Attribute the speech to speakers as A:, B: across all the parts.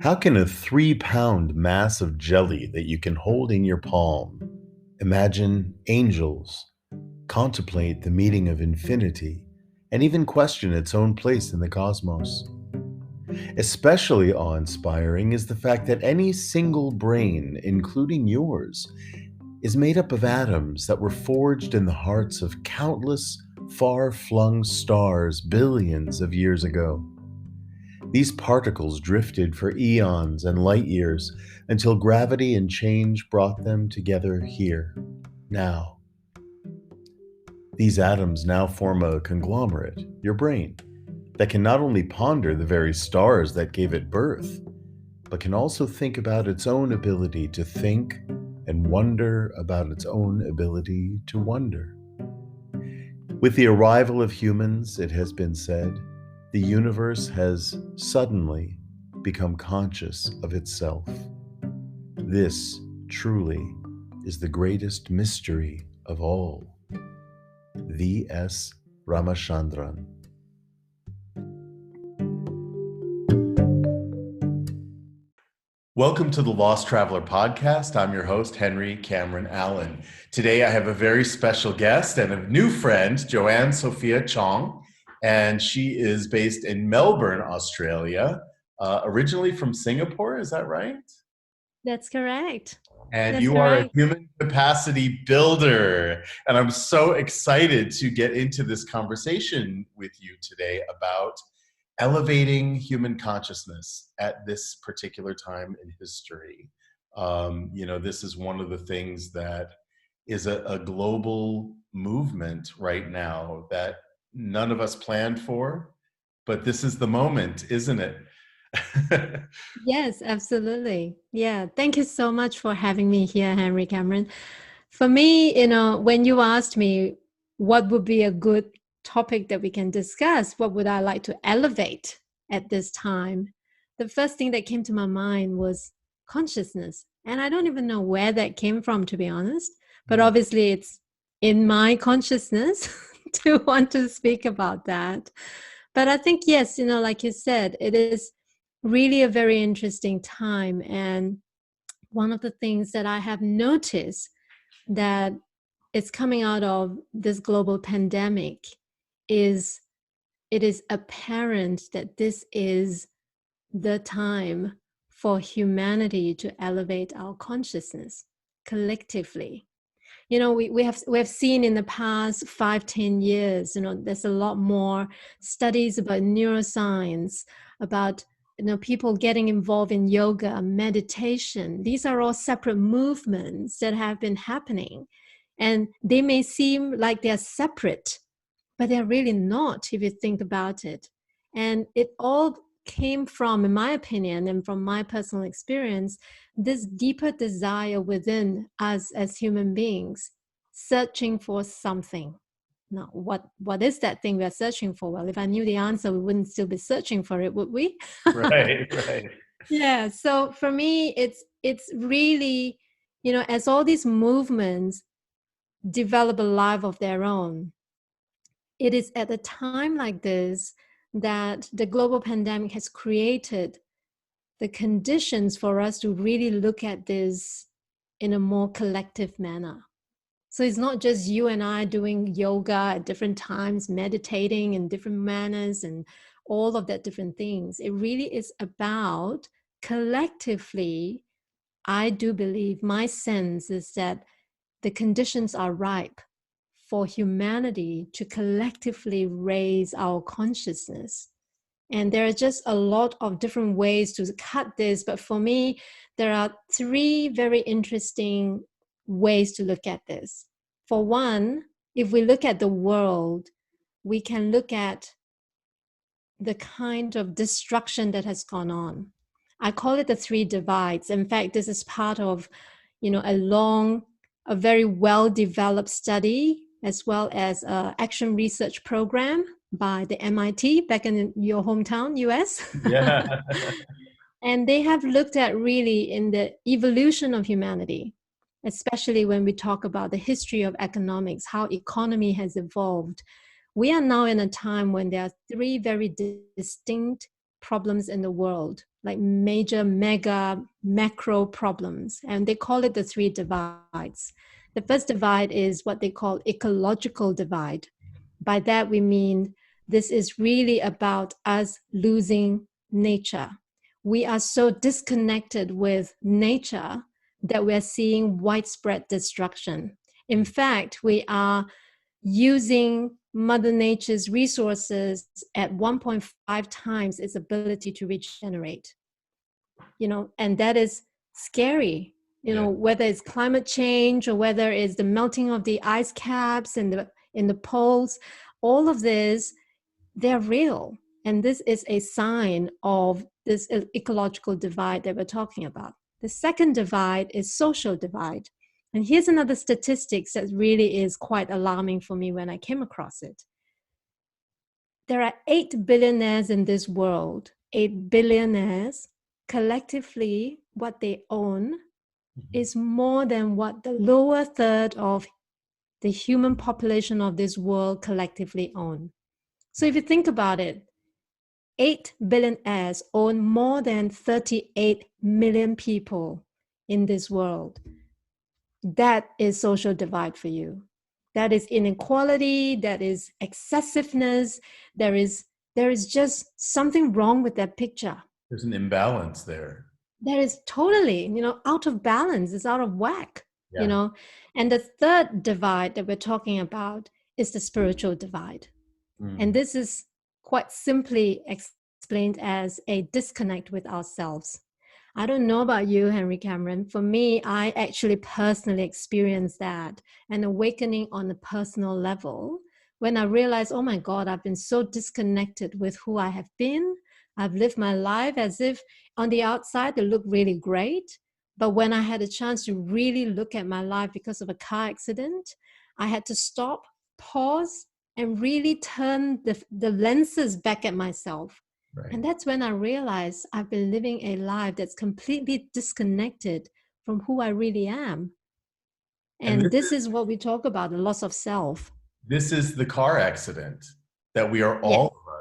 A: How can a 3-pound mass of jelly that you can hold in your palm imagine angels, contemplate the meaning of infinity, and even question its own place in the cosmos? Especially awe inspiring is the fact that any single brain, including yours, is made up of atoms that were forged in the hearts of countless far flung stars billions of years ago. These particles drifted for eons and light years until gravity and change brought them together here, now. These atoms now form a conglomerate, your brain, that can not only ponder the very stars that gave it birth, but can also think about its own ability to think and wonder about its own ability to wonder. With the arrival of humans, it has been said, the universe has suddenly become conscious of itself. This truly is the greatest mystery of all. V.S. Ramachandran. Welcome to the Lost Traveler Podcast. I'm your host, Henry Cameron Allen. Today I have a very special guest and a new friend, Joanne Sophia Chong, and she is based in Melbourne, Australia, originally from Singapore, is that right?
B: That's correct.
A: And
B: That's
A: you are a
B: correct.
A: human capacity builder. And I'm so excited to get into this conversation with you today about elevating human consciousness at this particular time in history. This is one of the things that is a global movement right now that none of us planned for, but this is the moment, isn't it?
B: Yes, absolutely. Yeah. Thank you so much for having me here, Henry Cameron. For me, when you asked me what would be a good topic that we can discuss, what would I like to elevate at this time? The first thing that came to my mind was consciousness. And I don't even know where that came from, to be honest. But obviously, it's in my consciousness to want to speak about that. But I think, yes, like you said, it is really a very interesting time. And one of the things that I have noticed that is coming out of this global pandemic is it is apparent that this is the time for humanity to elevate our consciousness collectively. We have seen in the past 5-10 years, there's a lot more studies about neuroscience, about people getting involved in yoga, meditation. These are all separate movements that have been happening, and they may seem like they're separate, but they're really not if you think about it. And it all came from, in my opinion and from my personal experience, this deeper desire within us as human beings, searching for something. Now, what is that thing we're searching for? Well, if I knew the answer, we wouldn't still be searching for it, would we?
A: Right, right.
B: Yeah. So for me, it's really, as all these movements develop a life of their own, it is at a time like this that the global pandemic has created the conditions for us to really look at this in a more collective manner. So it's not just you and I doing yoga at different times, meditating in different manners and all of that different things. It really is about collectively, I do believe, my sense is that the conditions are ripe for humanity to collectively raise our consciousness. And there are just a lot of different ways to cut this. But for me, there are three very interesting ways to look at this. For one, if we look at the world, we can look at the kind of destruction that has gone on. I call it the three divides. In fact, this is part of, a very well-developed study, as well as an action research program by the MIT back in your hometown, US.
A: Yeah.
B: And they have looked at really in the evolution of humanity, especially when we talk about the history of economics, how economy has evolved. We are now in a time when there are three very distinct problems in the world, like major, mega, macro problems. And they call it the three divides. The first divide is what they call ecological divide. By that, we mean this is really about us losing nature. We are so disconnected with nature that we're seeing widespread destruction. In fact, we are using Mother Nature's resources at 1.5 times its ability to regenerate. And that is scary.
A: Yeah.
B: Whether it's climate change or whether it's the melting of the ice caps in the poles, all of this, they're real. And this is a sign of this ecological divide that we're talking about. The second divide is social divide. And here's another statistics that really is quite alarming for me when I came across it. There are 8 billionaires in this world, 8 billionaires. Collectively, what they own is more than what the lower third of the human population of this world collectively own. So if you think about it, 8 billionaires own more than 38 million people in this world. That is social divide for you. That is inequality, that is excessiveness, there is just something wrong with that picture.
A: There's an imbalance there.
B: That is totally, out of balance, it's out of whack,
A: Yeah.
B: And the third divide that we're talking about is the spiritual divide. And this is quite simply explained as a disconnect with ourselves. I don't know about you, Henry Cameron. For me, I actually personally experienced that, an awakening on a personal level, when I realized, oh my God, I've been so disconnected with who I have been. I've lived my life as if on the outside it looked really great. But when I had a chance to really look at my life because of a car accident, I had to stop, pause, and really turn the lenses back at myself.
A: Right.
B: And that's when I realized I've been living a life that's completely disconnected from who I really am. And this is what we talk about, the loss of self.
A: This is the car accident that we are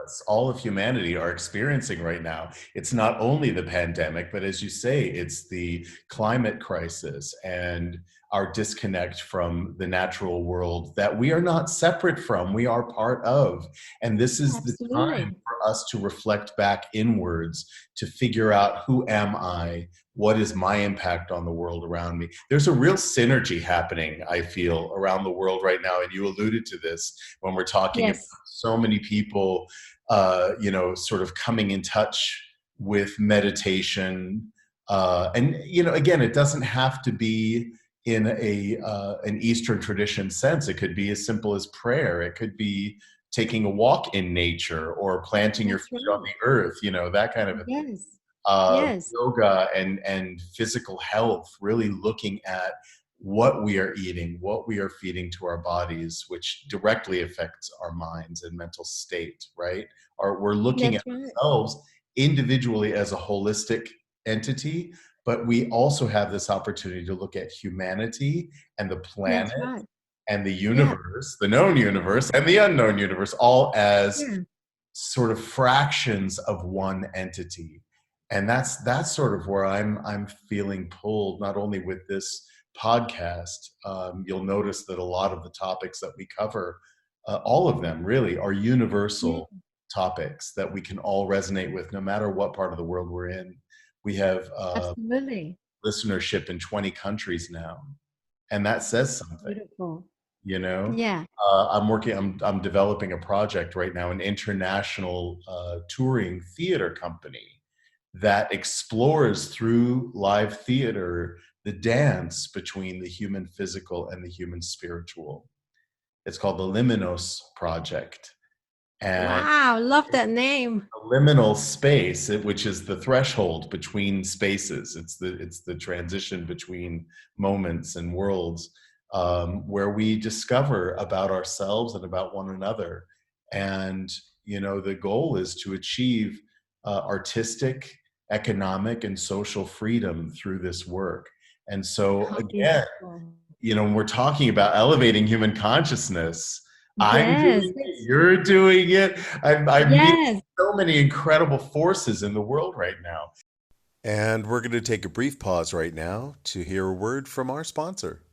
B: Yes,
A: all of humanity are experiencing right now. It's not only the pandemic, but as you say, it's the climate crisis and our disconnect from the natural world that we are not separate from, we are part of. And this is the time
B: absolutely.
A: for us to reflect back inwards, to figure out, who am I? What is my impact on the world around me? There's a real synergy happening, I feel, around the world right now. And you alluded to this when we're talking about
B: Yes,
A: so many people, sort of coming in touch with meditation. And, again, it doesn't have to be in an Eastern tradition sense. It could be as simple as prayer. It could be taking a walk in nature or planting your
B: that's
A: feet on
B: right.
A: the earth, that kind of a thing.
B: Yes, yes,
A: Yoga and physical health, really looking at what we are eating, what we are feeding to our bodies, which directly affects our minds and mental state, right? Or we're looking at
B: that's right.
A: ourselves individually as a holistic entity, but we also have this opportunity to look at humanity and the
B: That's
A: planet
B: right.
A: and the
B: Yeah,
A: universe, the known universe and the unknown universe, all as
B: yeah,
A: sort of fractions of one entity. And that's sort of where I'm feeling pulled, not only with this podcast. You'll notice that a lot of the topics that we cover, all of them really, are
B: yeah,
A: universal topics that we can all resonate with, no matter what part of the world we're in. We have
B: absolutely.
A: listenership in 20 countries now, and that says something.
B: Beautiful.
A: you know
B: Yeah.
A: I'm developing a project right now, an international touring theater company that explores through live theater the dance between the human physical and the human spiritual. It's called the Liminos Project. And
B: Wow, love that name.
A: a liminal space, which is the threshold between spaces. It's the transition between moments and worlds, where we discover about ourselves and about one another. And the goal is to achieve artistic, economic, and social freedom through this work. And so
B: How
A: again,
B: beautiful.
A: when we're talking about elevating human consciousness, I'm
B: Yes,
A: doing it. You're doing it. I'm meeting
B: yes.
A: so many incredible forces in the world right now. And we're going to take a brief pause right now to hear a word from our sponsor.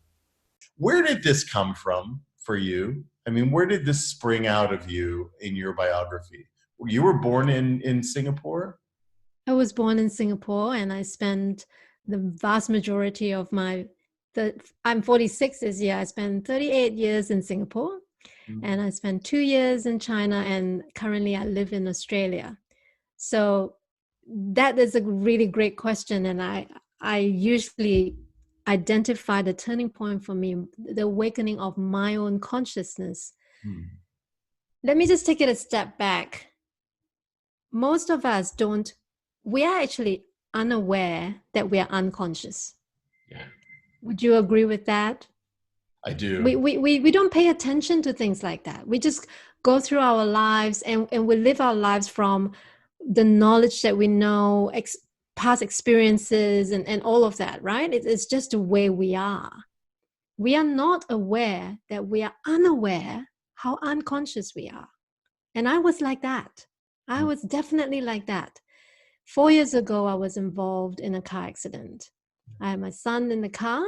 A: Where did this come from for you? I mean, where did this spring out of you in your biography? You were born in Singapore?
B: I was born in Singapore and I spent the vast majority of I'm 46 this year. I spent 38 years in Singapore and I spent 2 years in China, and currently I live in Australia. So that is a really great question. And I usually identify the turning point for me, the awakening of my own consciousness. Let me just take it a step back. Most of us we are actually unaware that we are unconscious.
A: Yeah,
B: Would you agree with that?
A: I do.
B: We don't pay attention to things like that. We just go through our lives and we live our lives from the knowledge that we know, past experiences and all of that, right? It's just the way we are. We are not aware that we are unaware how unconscious we are. And I was like that. I was definitely like that. 4 years ago, I was involved in a car accident. I had my son in the car.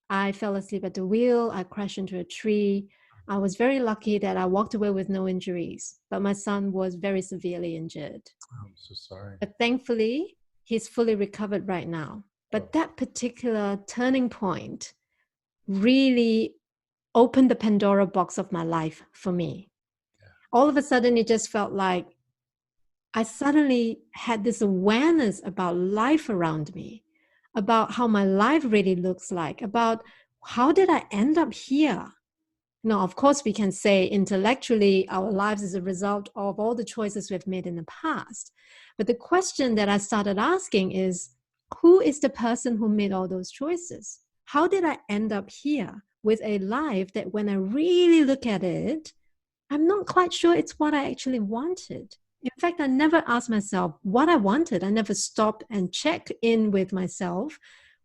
B: I fell asleep at the wheel. I crashed into a tree. I was very lucky that I walked away with no injuries, but my son was very severely injured.
A: I'm so sorry.
B: But thankfully, he's fully recovered right now. But that particular turning point really opened the Pandora box of my life for me. All of a sudden, it just felt like I suddenly had this awareness about life around me, about how my life really looks like, about how did I end up here? Now, of course, we can say intellectually our lives is a result of all the choices we've made in the past. But the question that I started asking is, who is the person who made all those choices? How did I end up here with a life that when I really look at it, I'm not quite sure it's what I actually wanted. In fact, I never asked myself what I wanted. I never stopped and checked in with myself.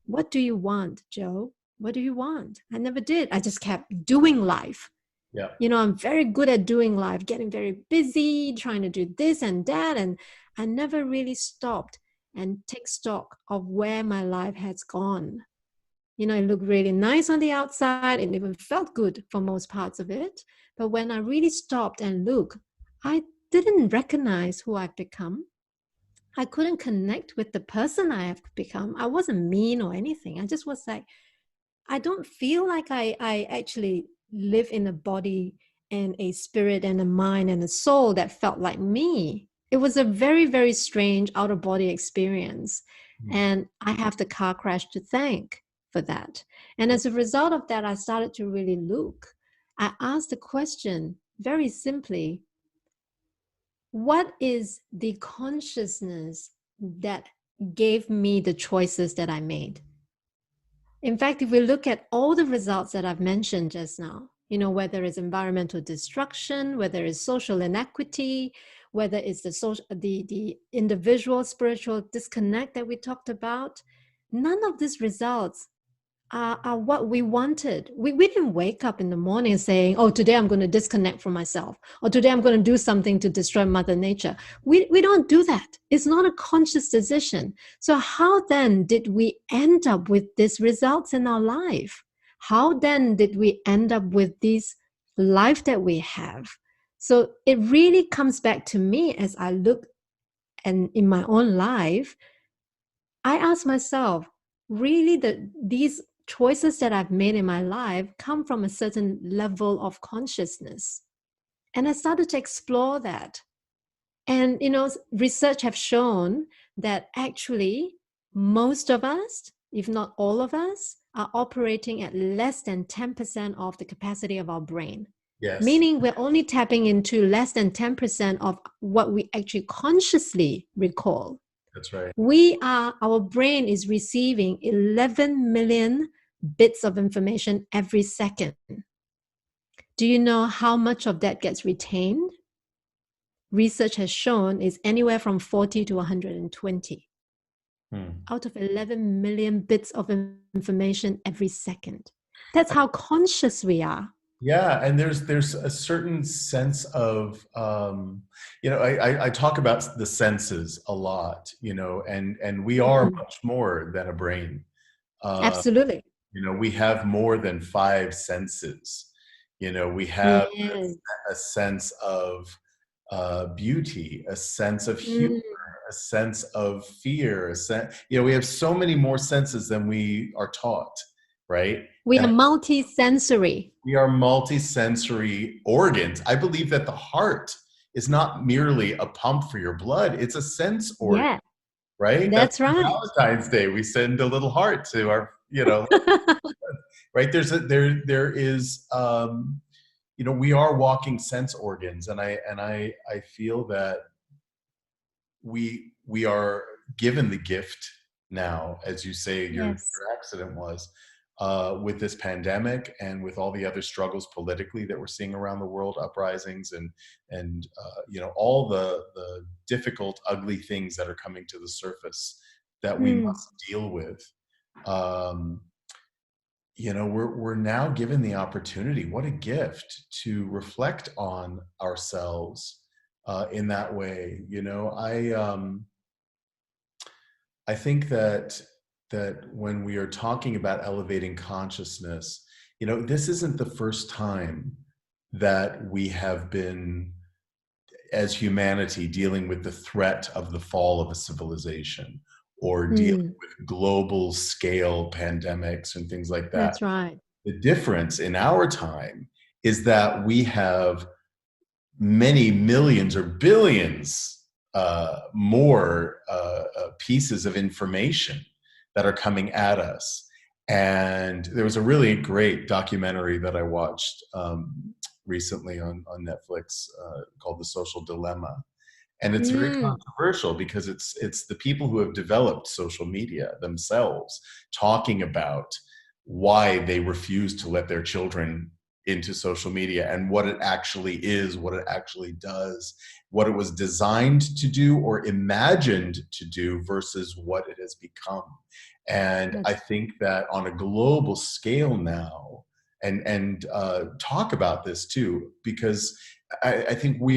B: What do you want, Joe? What do you want? I never did. I just kept doing life.
A: Yeah.
B: You know, I'm very good at doing life, getting very busy, trying to do this and that. And I never really stopped and take stock of where my life has gone. You know, it looked really nice on the outside. It even felt good for most parts of it. But when I really stopped and looked, I didn't recognize who I've become. I couldn't connect with the person I have become. I wasn't mean or anything. I just was like, I don't feel like I actually live in a body and a spirit and a mind and a soul that felt like me. It was a very, very strange out of body experience. And I have the car crash to thank for that. And as a result of that, I started to really look. I asked the question very simply, what is the consciousness that gave me the choices that I made? In fact, if we look at all the results that I've mentioned just now, you know, whether it's environmental destruction, whether it's social inequity, whether it's the individual spiritual disconnect that we talked about, none of these results are what we wanted. We didn't wake up in the morning saying, oh, today I'm going to disconnect from myself, or today I'm going to do something to destroy Mother Nature. We don't do that. It's not a conscious decision. So how then did we end up with these results in our life? How then did we end up with this life that we have? So it really comes back to me as I look and in my own life, I ask myself, really these choices that I've made in my life come from a certain level of consciousness. And I started to explore that. And, you know, research have shown that actually most of us, if not all of us, are operating at less than 10% of the capacity of our brain.
A: Yes.
B: Meaning we're only tapping into less than 10% of what we actually consciously recall.
A: That's right.
B: Our brain is receiving 11 million bits of information every second. Do you know how much of that gets retained? Research has shown is anywhere from 40 to 120 out of 11 million bits of information every second. That's how conscious we are.
A: Yeah, and there's a certain sense of I talk about the senses a lot, and we are
B: Mm,
A: much more than a brain. Uh,
B: absolutely.
A: we have more than five senses. We have
B: Yes.
A: a sense of beauty, a sense of humor,
B: Mm.
A: a sense of fear, we have so many more senses than we are taught, right?
B: We
A: And
B: are multi-sensory.
A: we are multisensory organs. I believe that the heart is not merely a pump for your blood, it's a sense organ,
B: Yeah,
A: right? That's
B: that's right.
A: Valentine's Day. We send a little heart to our, right? There is we are walking sense organs, and I feel that we are given the gift now, as you say,
B: Yes.
A: your accident was, with this pandemic and with all the other struggles politically that we're seeing around the world, uprisings and all the difficult, ugly things that are coming to the surface that we
B: Mm,
A: must deal with. Um, we're now given the opportunity. What a gift to reflect on ourselves in that way. I think that when we are talking about elevating consciousness, this isn't the first time that we have been, as humanity, dealing with the threat of the fall of a civilization, or dealing
B: mm,
A: with global scale pandemics and things like that.
B: that's right.
A: The difference in our time is that we have many millions or billions more pieces of information that are coming at us. And there was a really great documentary that I watched recently on Netflix called The Social Dilemma. And it's very
B: Mm,
A: controversial because it's the people who have developed social media themselves talking about why they refuse to let their children into social media and what it actually is, what it actually does, what it was designed to do or imagined to do versus what it has become. And I
B: that's
A: think that on a global scale now, and talk about this too, because I think we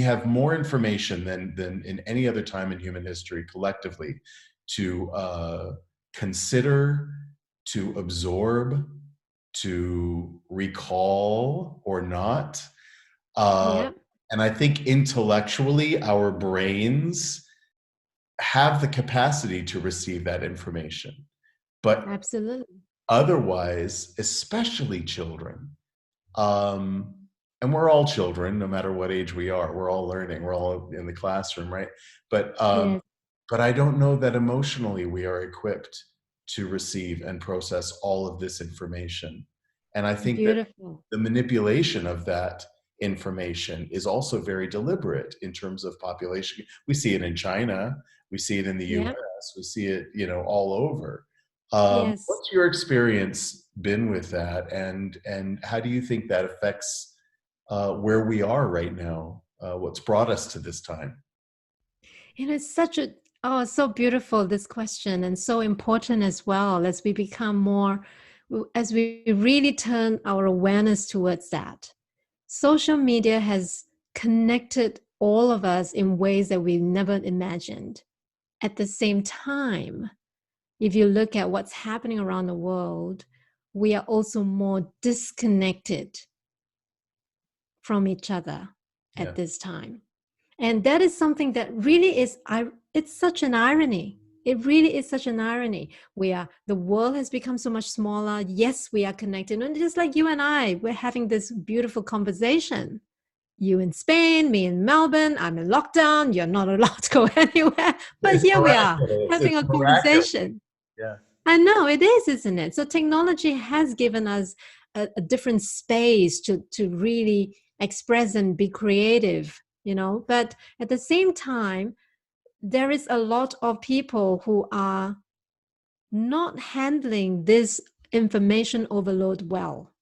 A: have more information than in any other time in human history collectively to consider, to absorb, to recall or not. Uh,
B: yeah,
A: and I think intellectually, our brains have the capacity to receive that information. But
B: absolutely.
A: otherwise, especially children, um, and we're all children, no matter what age we are. We're all learning. We're all in the classroom, right? But
B: Yes,
A: but I don't know that emotionally we are equipped to receive and process all of this information. And I think that
B: beautiful.
A: the manipulation of that information is also very deliberate in terms of population. We see it in China, we see it in the
B: Yeah,
A: US, we see it, all over.
B: yes.
A: What's your experience been with that, and how do you think that affects where we are right now? What's brought us to this time?
B: It's such a, oh, so beautiful, this question, and so important as well as we become more, as we really turn our awareness towards that. Social media has connected all of us in ways that we never imagined. At the same time, if you look at what's happening around the world, we are also more disconnected from each other
A: Yeah,
B: at this time. And that is something that really is, it's such an irony. It really is such an irony. The world has become so much smaller. Yes, we are connected. And just like you and I, we're having this beautiful conversation. You in Spain, me in Melbourne, I'm in lockdown. You're not allowed to go anywhere. But
A: it's
B: here we are
A: miraculous.
B: having
A: It's
B: a
A: miraculous.
B: conversation.
A: Yeah,
B: I know it is, isn't it? So technology has given us a different space to really express and be creative, But at the same time, there is a lot of people who are not handling this information overload well.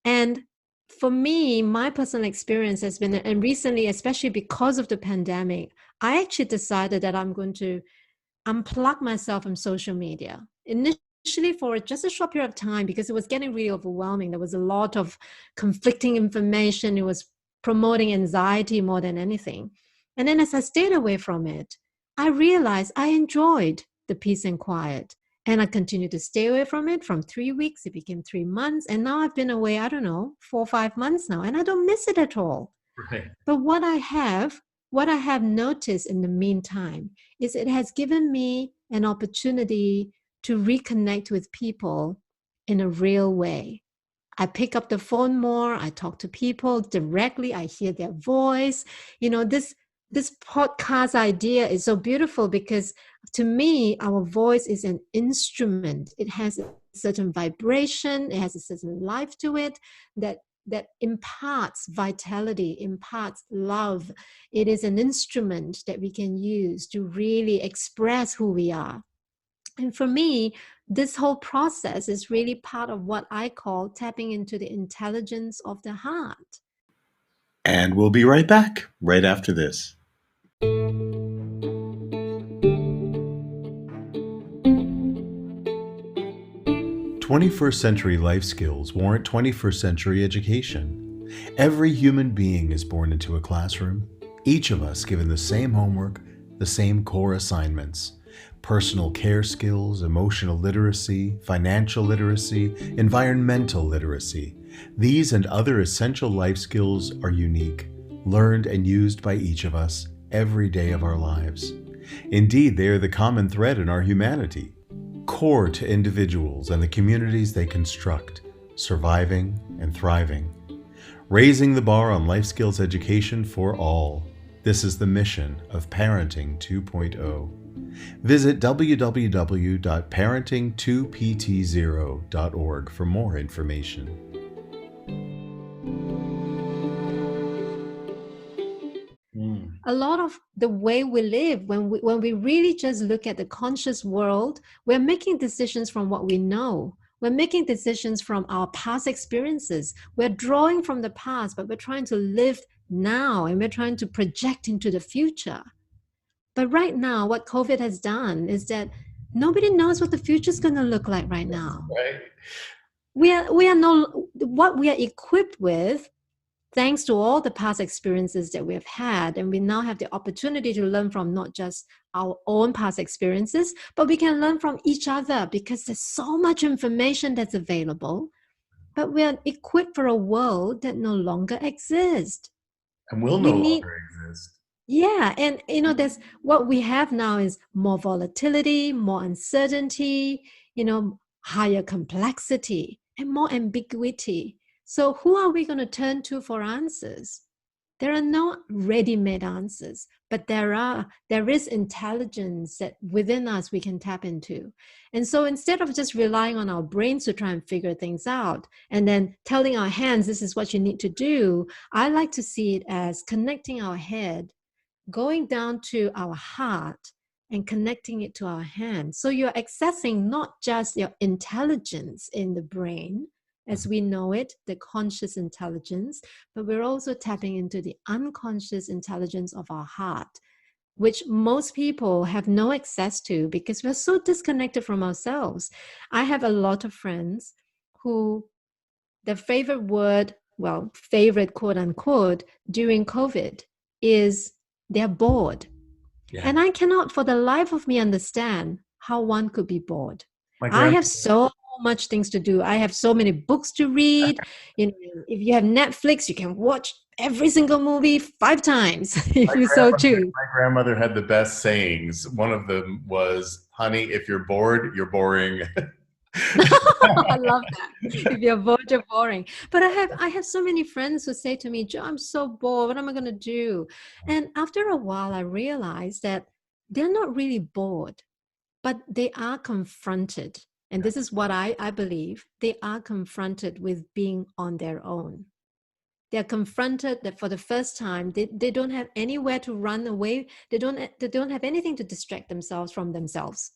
B: And for me, my personal experience has been, and recently, especially because of the pandemic, I actually decided that I'm going to unplug myself from social media. Initially, initially for just a short period of time because it was getting really overwhelming. There was a lot of conflicting information. It was promoting anxiety more than anything. And then as I stayed away from it, I realized I enjoyed the peace and quiet. And I continued to stay away from it. From 3 weeks, it became 3 months. And now I've been away, I don't know, 4 or 5 months now, and I don't miss it at all.
A: Right.
B: But what I have noticed in the meantime is it has given me an opportunity to reconnect with people in a real way. I pick up the phone more, I talk to people directly, I hear their voice. This podcast idea is so beautiful because to me, our voice is an instrument. It has a certain vibration, it has a certain life to it that imparts vitality, imparts love. It is an instrument that we can use to really express who we are. And for me, this whole process is really part of what I call tapping into the intelligence of the heart.
A: And we'll be right back right after this. 21st century life skills warrant 21st century education. Every human being is born into a classroom, each of us given the same homework, the same core assignments. Personal care skills, emotional literacy, financial literacy, environmental literacy. These and other essential life skills are unique, learned and used by each of us every day of our lives. Indeed, they are the common thread in our humanity, core to individuals and the communities they construct, surviving and thriving. Raising the bar on life skills education for all. This is the mission of Parenting 2.0. Visit www.parenting2pt0.org for more information.
B: A lot of the way we live, when we really just look at the conscious world, we're making decisions from what we know. We're making decisions from our past experiences. We're drawing from the past, but we're trying to live now and we're trying to project into the future. But right now, what COVID has done is that nobody knows what the future is going to look like right now.
A: Right.
B: What we are equipped with, thanks to all the past experiences that we've had, and we now have the opportunity to learn from not just our own past experiences, but we can learn from each other because there's so much information that's available. But we are equipped for a world that no longer exists.
A: And will
B: We
A: no
B: need
A: longer exist.
B: Yeah, and there's what we have now is more volatility, more uncertainty, higher complexity and more ambiguity. So who are we going to turn to for answers? There are no ready-made answers, but there is intelligence that within us we can tap into. And so instead of just relying on our brains to try and figure things out and then telling our hands this is what you need to do, I like to see it as connecting our head, going down to our heart and connecting it to our hands. So you're accessing not just your intelligence in the brain as we know it, the conscious intelligence, but we're also tapping into the unconscious intelligence of our heart, which most people have no access to because we're so disconnected from ourselves. I have a lot of friends who their favorite word, well, favorite quote unquote, during COVID is they're bored.
A: Yeah.
B: And I cannot for the life of me understand how one could be bored.
A: My
B: I have
A: grandmother,
B: so much things to do. I have so many books to read. If you have Netflix, you can watch every single movie 5 times if you so choose.
A: my grandmother had the best sayings. One of them was, "Honey, if you're bored, you're boring."
B: I love that. If you're bored, you're boring. But I have so many friends who say to me, "Jo, I'm so bored. What am I going to do?" And after a while, I realized that they're not really bored, but they are confronted. And this is what I believe. They are confronted with being on their own. They're confronted that for the first time, they don't have anywhere to run away. They don't have anything to distract themselves from themselves.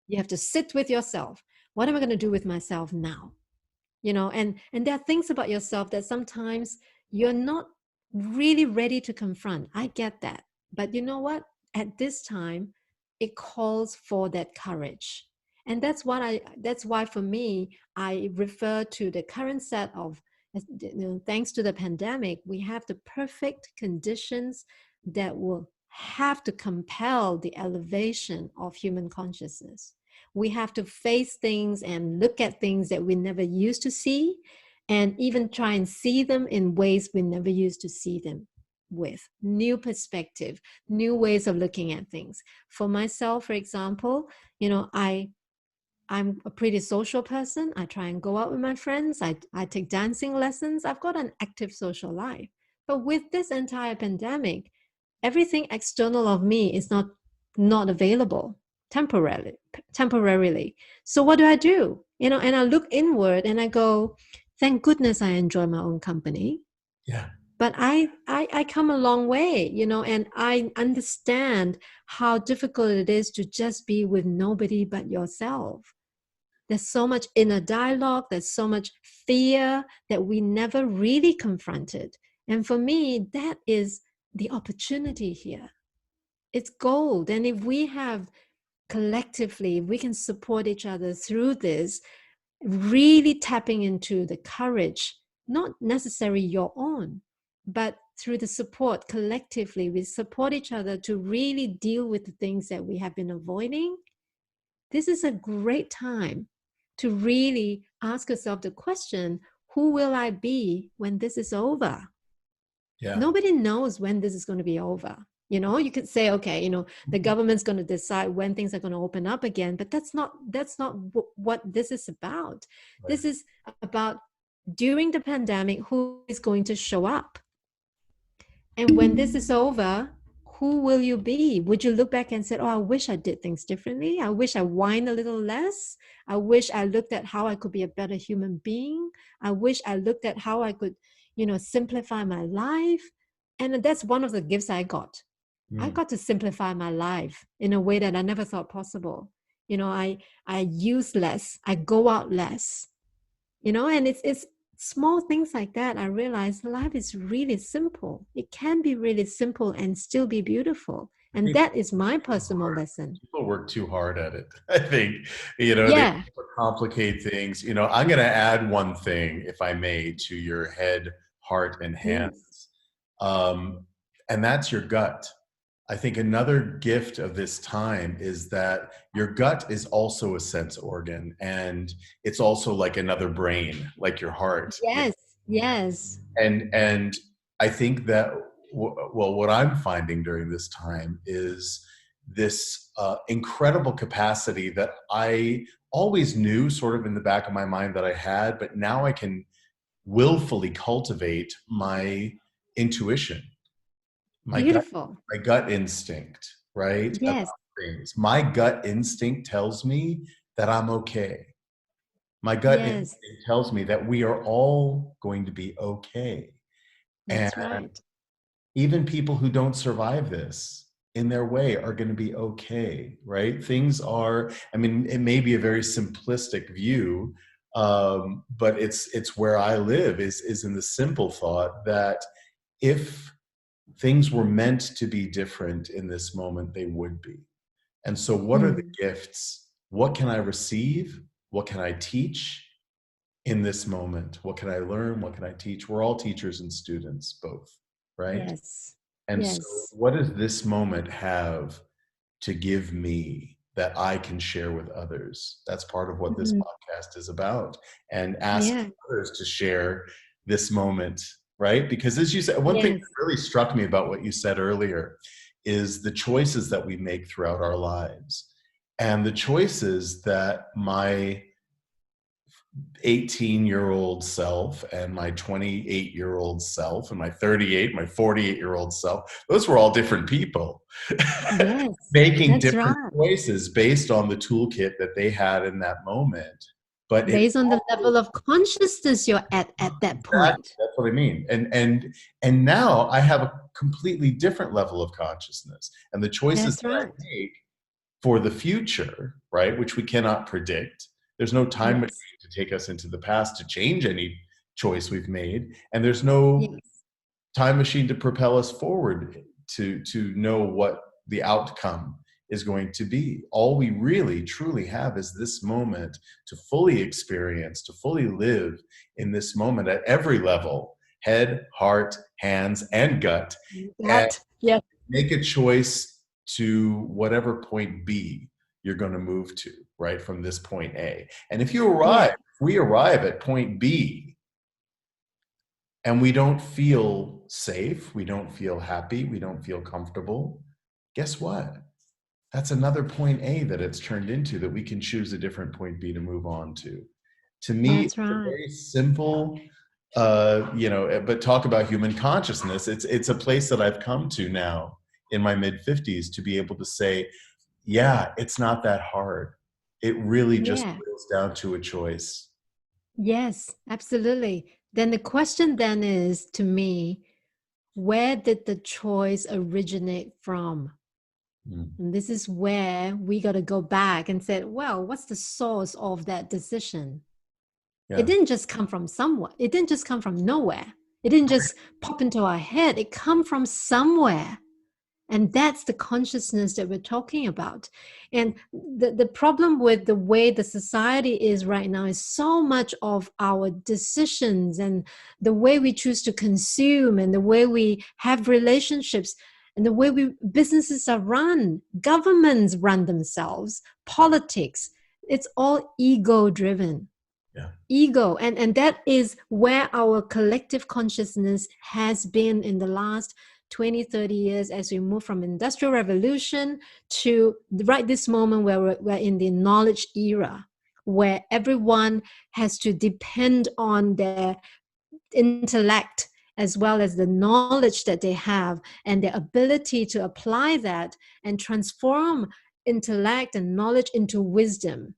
B: You have to sit with yourself. What am I going to do with myself now? And there are things about yourself that sometimes you're not really ready to confront. I get that. But you know what? At this time, it calls for that courage. And that's why for me, I refer to the current set of, thanks to the pandemic, we have the perfect conditions that will have to compel the elevation of human consciousness. We have to face things and look at things that we never used to see, and even try and see them in ways we never used to see them with new perspective, new ways of looking at things. For myself, for example, I'm a pretty social person. I try and go out with my friends. I take dancing lessons. I've got an active social life. But with this entire pandemic, everything external of me is not available temporarily. So what do I do? And I look inward and I go, thank goodness I enjoy my own company.
A: Yeah.
B: But I come a long way, and I understand how difficult it is to just be with nobody but yourself. There's so much inner dialogue, there's so much fear that we never really confronted. And for me, that is the opportunity here. It's gold. And if we have collectively, if we can support each other through this, really tapping into the courage, not necessarily your own, but through the support collectively, we support each other to really deal with the things that we have been avoiding. This is a great time to really ask yourself the question, who will I be when this is over?
A: Yeah.
B: Nobody knows when this is going to be over. You could say, okay, the government's going to decide when things are going to open up again, but that's not what this is about.
A: Right.
B: This is about, during the pandemic, who is going to show up? And when this is over, who will you be? Would you look back and say, oh, I wish I did things differently. I wish I whined a little less. I wish I looked at how I could be a better human being. I wish I looked at how I could, simplify my life. And that's one of the gifts I got. I got to simplify my life in a way that I never thought possible. I use less, I go out less, and it's small things like that. I realized life is really simple. It can be really simple and still be beautiful. And that is my personal lesson.
A: People work too hard at it. I think, they
B: Yeah.
A: complicate things. I'm going to add one thing, if I may, to your head, heart, and
B: Yes.
A: hands. And that's your gut. I think another gift of this time is that your gut is also a sense organ, and it's also like another brain, like your heart.
B: Yes. Yes.
A: And I think that well, what I'm finding during this time is this incredible capacity that I always knew sort of in the back of my mind that I had, but now I can willfully cultivate my intuition, my gut,
B: Beautiful.
A: my gut instinct, right? About
B: Yes.
A: things. My gut instinct tells me that I'm okay. My gut
B: Yes.
A: instinct tells me that we are all going to be okay. And
B: That's right.
A: even people who don't survive this in their way are going to be okay, right? Things are, I mean, it may be a very simplistic view, but it's where I live is in the simple thought that if things were meant to be different in this moment, they would be. And so, what are the
B: Mm.
A: gifts? What can I receive? What can I teach in this moment? What can I learn? What can I teach? We're all teachers and students, both, right?
B: Yes.
A: And so,
B: Yes.
A: what does this moment have to give me that I can share with others? That's part of what this
B: Mhm.
A: podcast is about, and asking
B: Yeah.
A: others to share this moment, right? Because as you said, one thing
B: Yes.
A: that really struck me about what you said earlier is the choices that we make throughout our lives. And the choices that my 18-year-old self and my 28-year-old self and my 38, my 48-year-old self, those were all different people
B: Yes.
A: making
B: That's
A: different
B: right.
A: choices based on the toolkit that they had in that moment. But it
B: Based on the level of consciousness you're at that
A: exactly,
B: point.
A: that's what I mean. And now I have a completely different level of consciousness. And the choices
B: That's
A: that I
B: right.
A: make for the future, right, which we cannot predict. There's no time machine
B: Yes.
A: to take us into the past to change any choice we've made, and there's no
B: Yes.
A: time machine to propel us forward to know what the outcome is going to be. All we really truly have is this moment to fully experience, to fully live in this moment at every level: head, heart, hands, and gut, and
B: That, yes,
A: make a choice to whatever point B you're going to move to, right, from this point A. And if
B: yeah,
A: we arrive at point B and we don't feel safe, we don't feel happy, we don't feel comfortable, guess what? That's another point A that it's turned into, that we can choose a different point B to move on to. To me,
B: that's
A: it's a
B: right.
A: very simple, but talk about human consciousness. It's a place that I've come to now in my mid 50s, to be able to say, yeah, it's not that hard. It really just
B: Yeah.
A: boils down to a choice.
B: Yes, absolutely. Then the question then is, to me, where did the choice originate from?
A: Mm,
B: And this is where we got to go back and say, well, what's the source of that decision? It
A: yeah.
B: didn't just come from somewhere. It didn't just come from nowhere. It didn't just pop into our head. It come from somewhere. And that's the consciousness that we're talking about. And the problem with the way the society is right now is so much of our decisions and the way we choose to consume and the way we have relationships and the way businesses are run, governments run themselves, politics, it's all ego driven.
A: Yeah.
B: Ego, and that is where our collective consciousness has been in the last 20, 30 years, as we move from industrial revolution to right this moment where we're in the knowledge era, where everyone has to depend on their intellect as well as the knowledge that they have and their ability to apply that and transform intellect and knowledge into wisdom.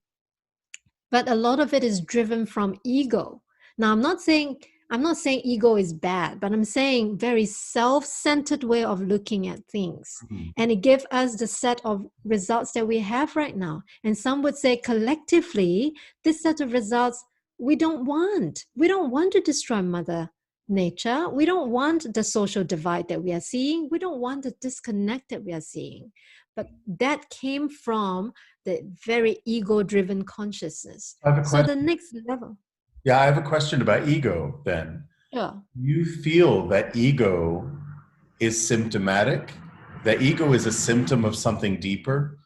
B: But a lot of it is driven from ego. Now I'm not saying ego is bad, but I'm saying very self-centered way of looking at things.
A: Mhm.
B: And it gives us the set of results that we have right now. And some would say collectively, this set of results we don't want. We don't want to destroy Mother Nature. We don't want the social divide that we are seeing. We don't want the disconnect that we are seeing. But that came from the very ego driven consciousness.
A: I have a
B: So the
A: question.
B: next level.
A: Yeah, I have a question about ego then.
B: Sure.
A: You feel that ego is symptomatic, that ego is a symptom of something deeper?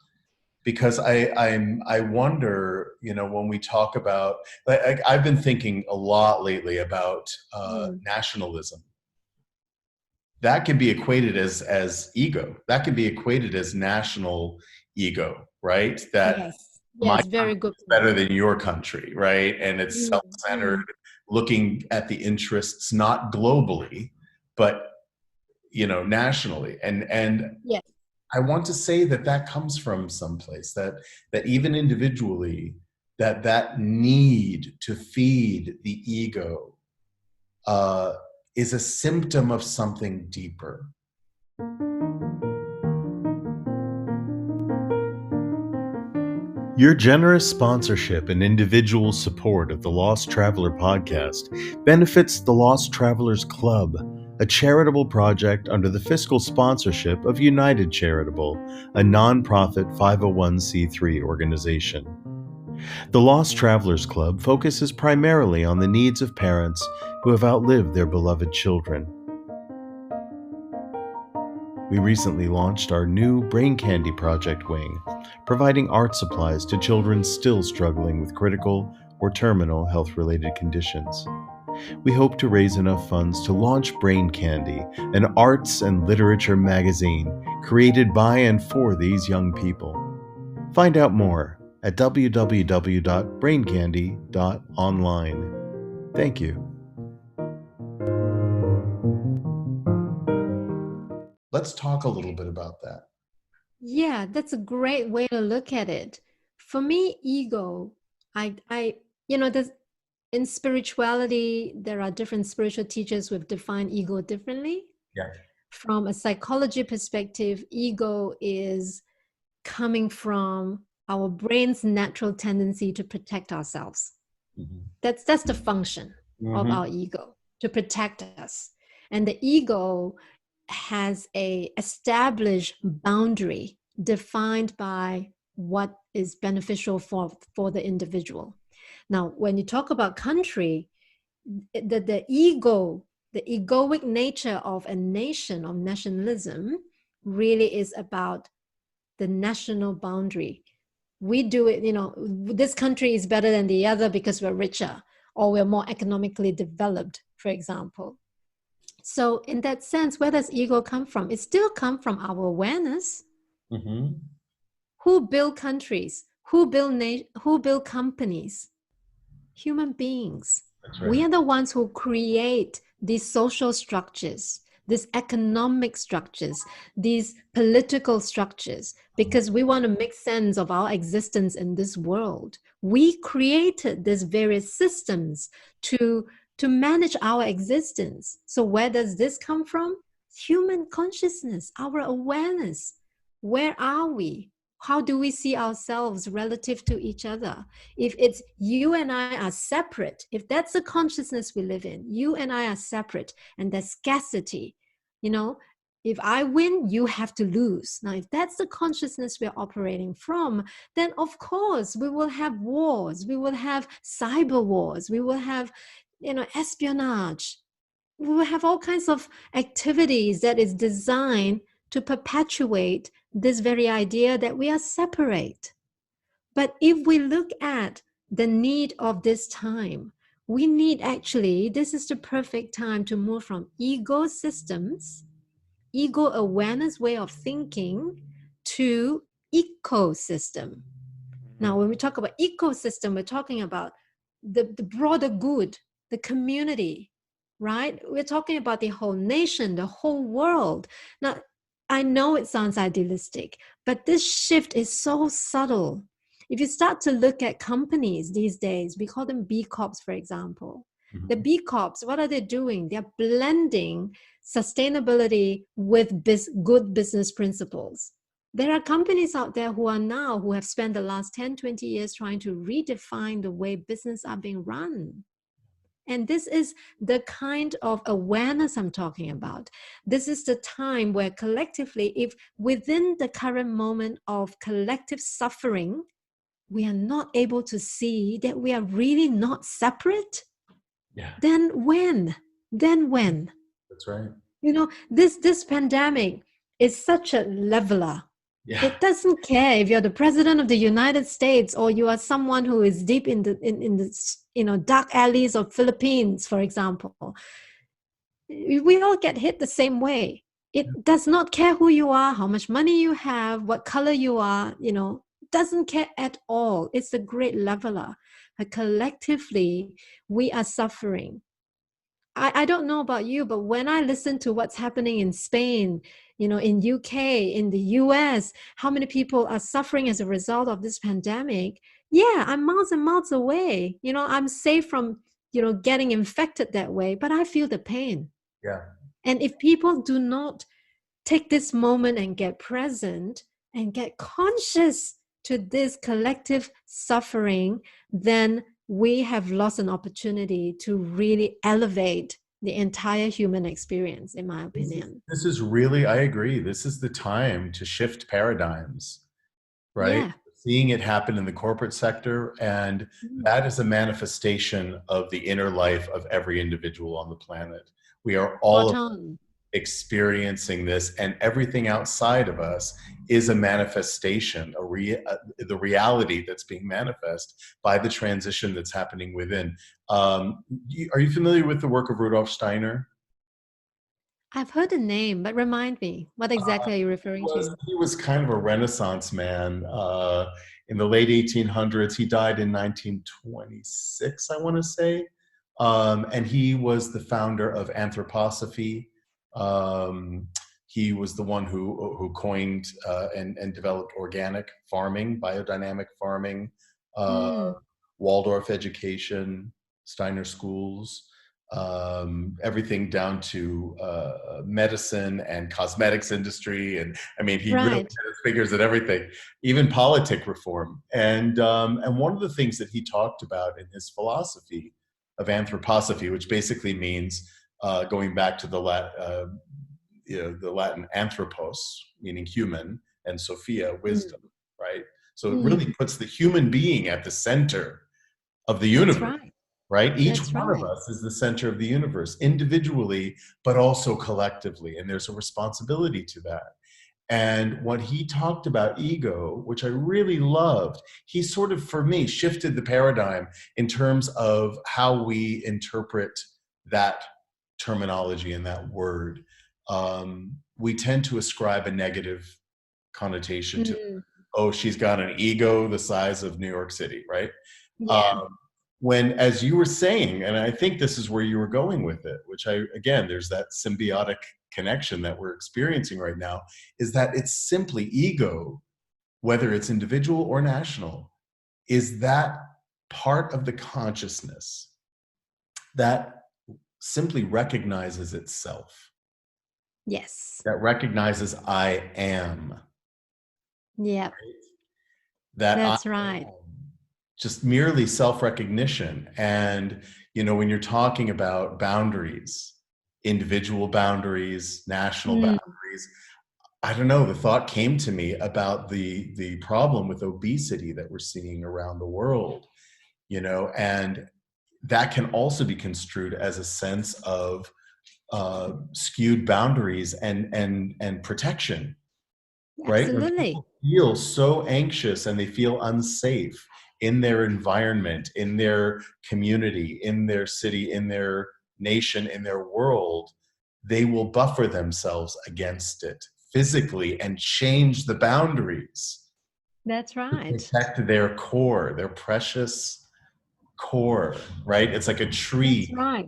A: Because I wonder, when we talk about, like, I've been thinking a lot lately about
B: Mm.
A: nationalism. That can be equated as ego. That can be equated as national ego, right? That
B: Yes.
A: my
B: Yes. Very good point.
A: better than your country, right? And it's
B: Mm,
A: self-centered,
B: mm.
A: looking at the interests not globally, but nationally. And
B: Yes.
A: I want to say that that comes from someplace, that even individually, that need to feed the ego uh, is a symptom of something deeper. Your generous sponsorship and individual support of the Lost Traveler podcast benefits the Lost Travelers Club, a charitable project under the fiscal sponsorship of United Charitable, a nonprofit 501c3 organization. The Lost Travelers Club focuses primarily on the needs of parents who have outlived their beloved children. We recently launched our new Brain Candy Project wing, providing art supplies to children still struggling with critical or terminal health-related conditions. We hope to raise enough funds to launch Brain Candy, an arts and literature magazine created by and for these young people. Find out more at www.braincandy.online. Thank you. Let's talk a little bit about that.
B: Yeah, that's a great way to look at it. For me, ego, there's in spirituality, there are different spiritual teachers who have defined ego differently.
A: Yeah.
B: From a psychology perspective, ego is coming from our brain's natural tendency to protect ourselves.
A: Mhm.
B: That's the function of
A: Mhm.
B: our ego, to protect us. And the ego has a established boundary defined by what is beneficial for the individual. Now, when you talk about country, the ego, the egoic nature of a nation, of nationalism, really is about the national boundary. We do it, this country is better than the other because we're richer or we're more economically developed, for example. So in that sense, where does ego come from? It still comes from our awareness.
A: Mm-hmm.
B: Who build countries? Who build companies? Human beings.
A: That's
B: We
A: right.
B: are the ones who create these social structures, these economic structures, these political structures, because we want to make sense of our existence in this world. We created these various systems to, to manage our existence. So where does this come from? Human consciousness, our awareness. Where are we? How do we see ourselves relative to each other? If it's you and I are separate, if that's the consciousness we live in, you and I are separate, and there's scarcity, you know, if I win, you have to lose. Now, if that's the consciousness we're operating from, then of course we will have wars, we will have cyber wars, we will have, espionage, we will have all kinds of activities that is designed to perpetuate this very idea that we are separate. But if we look at the need of this time, we need actually, this is the perfect time to move from ego systems, ego awareness way of thinking, to ecosystem. Now, when we talk about ecosystem, we're talking about the broader good, the community, right? We're talking about the whole nation, the whole world. Now, I know it sounds idealistic, but this shift is so subtle. If you start to look at companies these days, we call them B Corps, for example. The
A: Mm-hmm.
B: B Corps, what are they doing? They're blending sustainability with good business principles. There are companies out there who have spent the last 10, 20 years trying to redefine the way business are being run. And this is the kind of awareness I'm talking about. This is the time where collectively, if within the current moment of collective suffering, we are not able to see that we are really not separate,
A: Yeah,
B: then when? Then when?
A: that's right.
B: This pandemic is such a leveler.
A: Yeah.
B: It doesn't care if you're the president of the United States or you are someone who is deep in the dark alleys of Philippines, for example. We all get hit the same way. It does not care who you are, how much money you have, what color you are, doesn't care at all. It's a great leveler. But collectively, we are suffering. I don't know about you, but when I listen to what's happening in Spain, in UK, in the US, how many people are suffering as a result of this pandemic? Yeah, I'm miles and miles away. I'm safe from, getting infected that way, but I feel the pain.
A: Yeah.
B: And if people do not take this moment and get present and get conscious to this collective suffering, then we have lost an opportunity to really elevate the entire human experience, in my
A: This is,
B: opinion.
A: this is really, I agree. This is the time to shift paradigms, right?
B: Yeah.
A: Seeing it happen in the corporate sector, and
B: Mm.
A: that is a manifestation of the inner life of every individual on the planet. We are all
B: Spot on.
A: experiencing this, and everything outside of us is a manifestation, the reality that's being manifest by the transition that's happening within. Are you familiar with the work of Rudolf Steiner?
B: I've heard the name, but remind me, what exactly are you referring to?
A: He was kind of a Renaissance man in the late 1800s. He died in 1926, I want to say. And he was the founder of anthroposophy. Um, he was the one who coined and developed organic farming, biodynamic farming, uh,
B: Mm,
A: Waldorf education, Steiner schools, everything down to medicine and cosmetics industry. And I mean, he really
B: right.
A: had his fingers at everything, even politic reform. And one of the things that he talked about in his philosophy of anthroposophy, which basically means going back to the Latin anthropos, meaning human, and Sophia,
B: Mm.
A: wisdom, right? So it
B: Mm.
A: really puts the human being at the center of the
B: That's
A: universe,
B: right.
A: right? Each
B: That's
A: one of
B: right.
A: us is the center of the universe, individually, but also collectively. And there's a responsibility to that. And what he talked about ego, which I really loved, he sort of, for me, shifted the paradigm in terms of how we interpret that terminology and that word. We tend to ascribe a negative connotation to,
B: Mm.
A: oh, she's got an ego the size of New York City, right?
B: Yeah.
A: Um, when, as you were saying, and I think this is where you were going with it, which again, there's that symbiotic connection that we're experiencing right now, is that it's simply ego, whether it's individual or national, is that part of the consciousness that simply recognizes itself,
B: Yes.
A: that recognizes I am,
B: Yeah.
A: that I
B: That's right.
A: am, just merely self-recognition. And when you're talking about boundaries, individual boundaries, national
B: Mm.
A: boundaries, I don't know, the thought came to me about the problem with obesity that we're seeing around the world, and that can also be construed as a sense of skewed boundaries and protection, right? When
B: Absolutely.
A: people feel so anxious and they feel unsafe in their environment, in their community, in their city, in their nation, in their world, they will buffer themselves against it physically and change the boundaries
B: That's
A: to
B: right.
A: protect their core, their precious core, right? It's like a
B: That's
A: tree
B: right.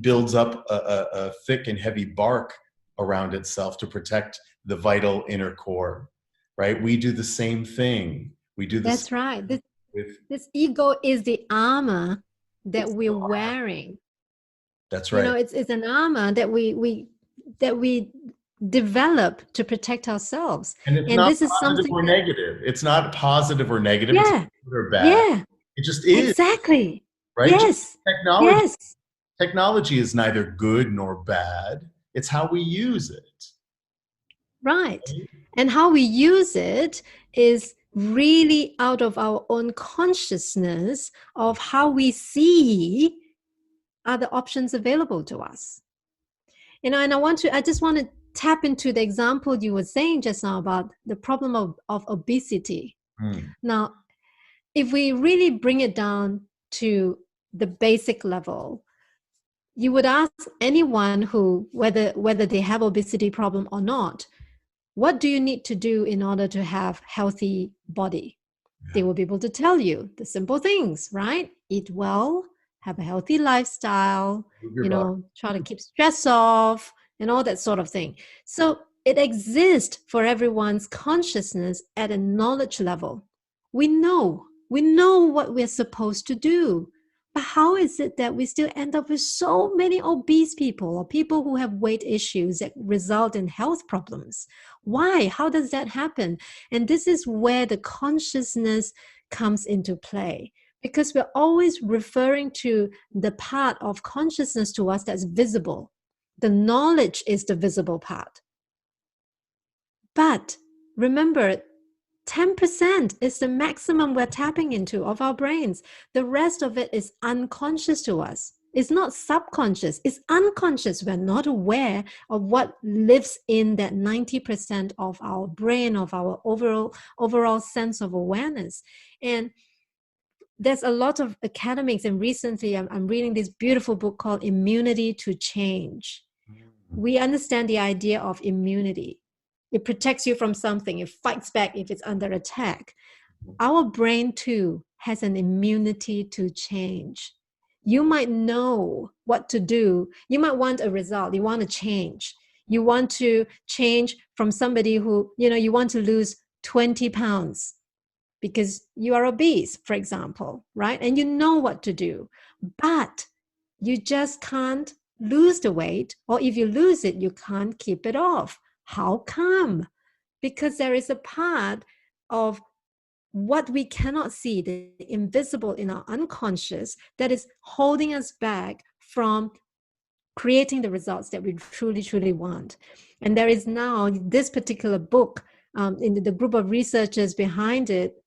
A: builds up a thick and heavy bark around itself to protect the vital inner core, right? We do the same thing. We do the same
B: That's right. This
A: with,
B: this ego is the armor that we're wearing.
A: that's right.
B: It's an armor that we develop to protect ourselves.
A: And it's
B: And
A: not
B: this is
A: positive
B: something
A: or
B: that,
A: negative. It's not positive or negative. It's
B: yeah,
A: not good or bad.
B: yeah,
A: It just is,
B: exactly.
A: right? Just
B: Yes,
A: technology.
B: yes,
A: Technology is neither good nor bad. It's how we use it.
B: right. And how we use it is really out of our own consciousness of how we see other options available to us. And I just want to tap into the example you were saying just now about the problem of obesity.
A: Mm.
B: Now, if we really bring it down to the basic level, you would ask anyone who, whether they have obesity problem or not, what do you need to do in order to have healthy body? They
A: Yeah.
B: will be able to tell you the simple things, right? Eat well, have a healthy lifestyle,
A: Move your body.
B: try to keep stress off and all that sort of thing. So it exists for everyone's consciousness at a knowledge level. We know what we're supposed to do. But how is it that we still end up with so many obese people or people who have weight issues that result in health problems? Why? How does that happen? And this is where the consciousness comes into play, because we're always referring to the part of consciousness to us that's visible. The knowledge is the visible part. But remember, 10% is the maximum we're tapping into of our brains. The rest of it is unconscious to us. It's not subconscious, it's unconscious. We're not aware of what lives in that 90% of our brain, of our overall sense of awareness. And there's a lot of academics, and recently I'm reading this beautiful book called Immunity to Change. We understand the idea of immunity. It protects you from something. It fights back if it's under attack. Our brain too has an immunity to change. You might know what to do. You might want a result. You want to change. You want to change from somebody who, you want to lose 20 pounds because you are obese, for example, right? And you know what to do, but you just can't lose the weight, or if you lose it, you can't keep it off. How come? Because there is a part of what we cannot see, the invisible in our unconscious, that is holding us back from creating the results that we truly, truly want. And there is now this particular book in the group of researchers behind it,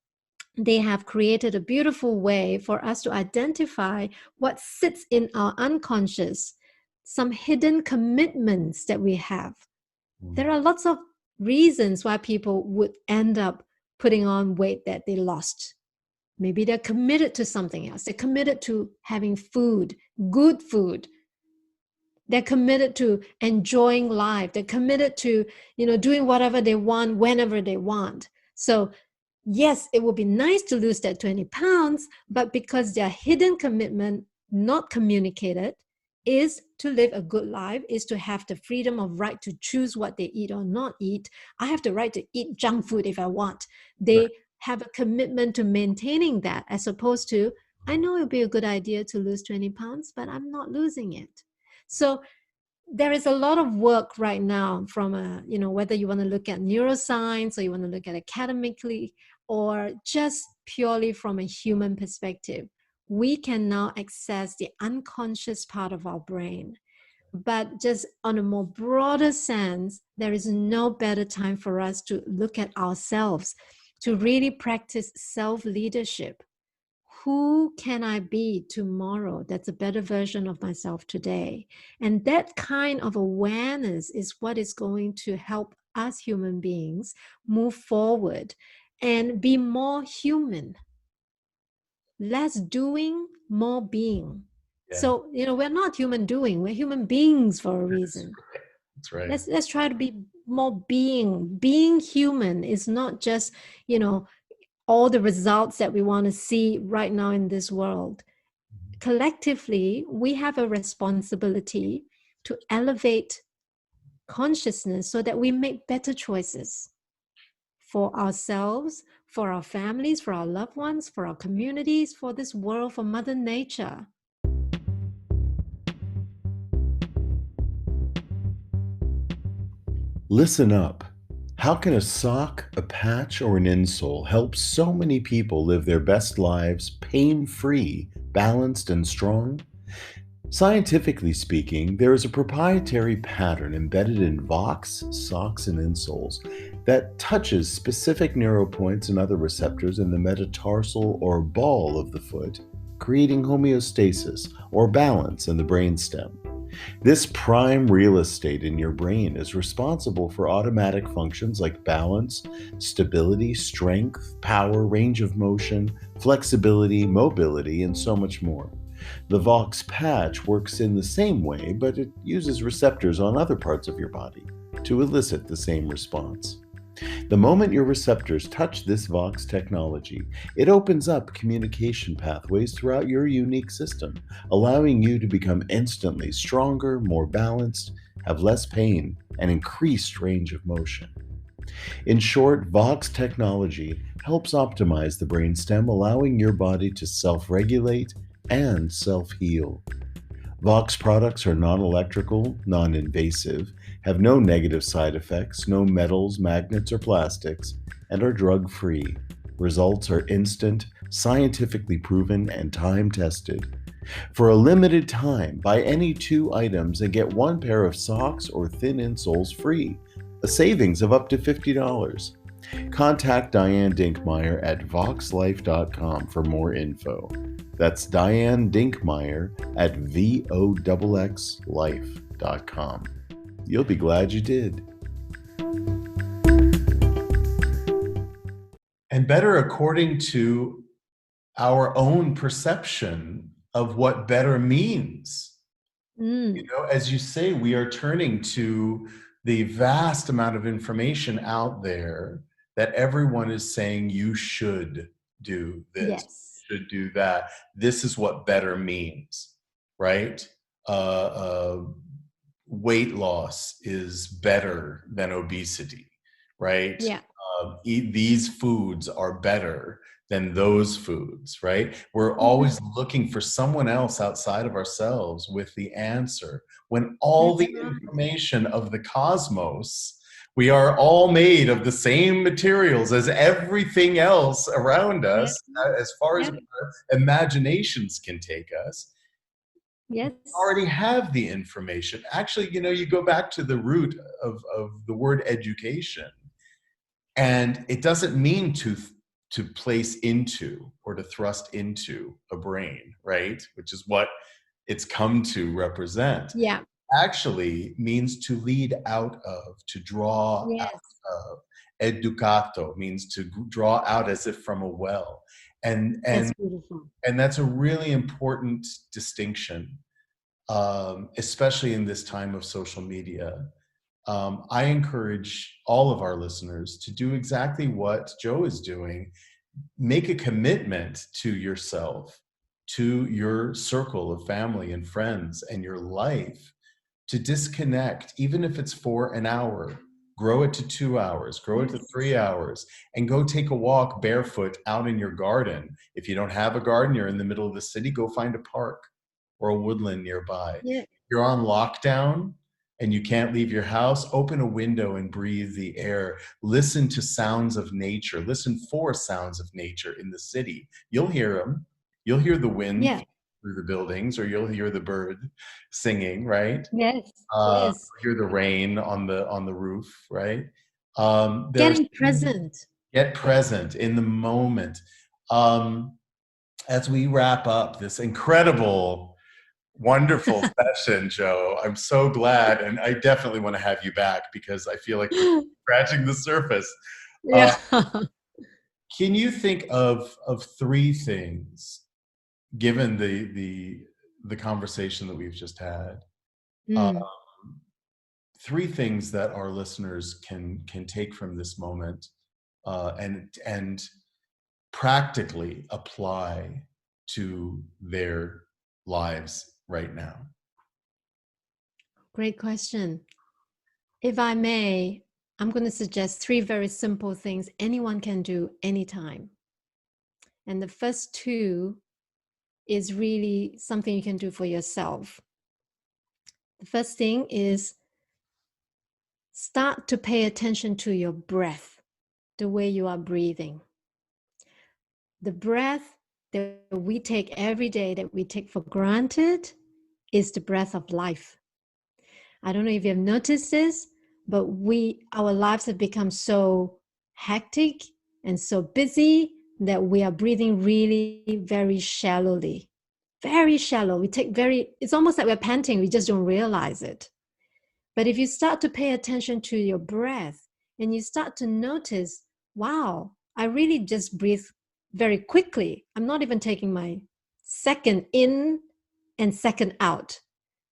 B: they have created a beautiful way for us to identify what sits in our unconscious, some hidden commitments that we have. There are lots of reasons why people would end up putting on weight that they lost. Maybe they're committed to something else. They're committed to having food, good food. They're committed to enjoying life. They're committed to, doing whatever they want, whenever they want. So yes, it would be nice to lose that 20 pounds, but because their hidden commitment, not communicated, is to live a good life, is to have the freedom of right to choose what they eat or not eat. I have the right to eat junk food if I want.
A: Right.
B: They have a commitment to maintaining that, as opposed to, I know it would be a good idea to lose 20 pounds, but I'm not losing it. So there is a lot of work right now from whether you want to look at neuroscience or you want to look at academically or just purely from a human perspective. We can now access the unconscious part of our brain, but just on a more broader sense, there is no better time for us to look at ourselves, to really practice self-leadership. Who can I be tomorrow that's a better version of myself today? And that kind of awareness is what is going to help us human beings move forward and be more human, less doing, more being.
A: Yeah.
B: So, we're not human doing, we're human beings for a
A: That's
B: reason.
A: right. That's right.
B: Let's try to be more being. Being human is not just, all the results that we want to see right now in this world. Collectively, we have a responsibility to elevate consciousness so that we make better choices for ourselves, for our families, for our loved ones, for our communities, for this world, for Mother Nature.
A: Listen up. How can a sock, a patch, or an insole help so many people live their best lives pain-free, balanced, and strong? Scientifically speaking, there is a proprietary pattern embedded in Vox, socks, and insoles that touches specific neuropoints and other receptors in the metatarsal or ball of the foot, creating homeostasis or balance in the brainstem. This prime real estate in your brain is responsible for automatic functions like balance, stability, strength, power, range of motion, flexibility, mobility, and so much more. The Vox patch works in the same way, but it uses receptors on other parts of your body to elicit the same response. The moment your receptors touch this Vox technology, it opens up communication pathways throughout your unique system, allowing you to become instantly stronger, more balanced, have less pain, and increased range of motion. In short, Vox technology helps optimize the brainstem, allowing your body to self regulate and self heal. Vox products are non electrical, non invasive, have no negative side effects, no metals, magnets, or plastics, and are drug free. Results are instant, scientifically proven, and time tested. For a limited time, buy any 2 items and get 1 pair of socks or thin insoles free, a savings of up to $50. Contact Diane Dinkmeyer at voxlife.com for more info. That's Diane Dinkmeyer at voxlife.com. You'll be glad you did. And better according to our own perception of what better means. As you say, we are turning to the vast amount of information out there that everyone is saying you should do this,
B: Yes.
A: should do that. This is what better means, right? Weight loss is better than obesity, right?
B: Yeah.
A: Eat these foods are better than those foods, right? We're
B: Mhm.
A: always looking for someone else outside of ourselves with the answer, when all
B: That's
A: the
B: right.
A: information of the cosmos, we are all made of the same materials as everything else around
B: Yeah.
A: us, as far as
B: Yeah.
A: our imaginations can take us.
B: Yes.
A: Already have the information. Actually, you go back to the root of the word education. And it doesn't mean to place into or to thrust into a brain, right? Which is what it's come to represent.
B: Yeah.
A: Actually means to lead out of, to draw out
B: Yes.
A: of. Educato means to draw out as if from a well. And
B: That's
A: and
B: beautiful.
A: and that's a really important distinction, especially in this time of social media. I encourage all of our listeners to do exactly what Joe is doing. Make a commitment to yourself, to your circle of family and friends and your life, to disconnect, even if it's for an hour. Grow it to 2 hours, grow it to
B: Yes.
A: 3 hours, and go take a walk barefoot out in your garden. If you don't have a garden, you're in the middle of the city, go find a park or a woodland nearby.
B: Yeah.
A: You're on lockdown and you can't leave your house, open a window and breathe the air. Listen to sounds of nature. Listen for sounds of nature in the city. You'll hear them. You'll hear the wind
B: Yeah.
A: through the buildings, or you'll hear the bird singing, right?
B: Yes. Yes.
A: Hear the rain on the roof, right? There's
B: Getting present.
A: get present in the moment. Um, as we wrap up this incredible, wonderful session, Joe, I'm so glad, and I definitely want to have you back because I feel like we're scratching the surface. Uh,
B: Yeah.
A: can you think of three things, given the conversation that we've just had? Uh,
B: Mm,
A: three things that our listeners can take from this moment, and practically apply to their lives right now.
B: great question. If I may, I'm going to suggest three very simple things anyone can do anytime. And the first two is really something you can do for yourself. The first thing is start to pay attention to your breath, the way you are breathing. The breath that we take every day, that we take for granted, is the breath of life. I don't know if you have noticed this, but our lives have become so hectic and so busy that we are breathing really very shallowly. Very shallow. It's almost like we're panting, we just don't realize it. But if you start to pay attention to your breath and you start to notice, wow, I really just breathe very quickly. I'm not even taking my second in and second out.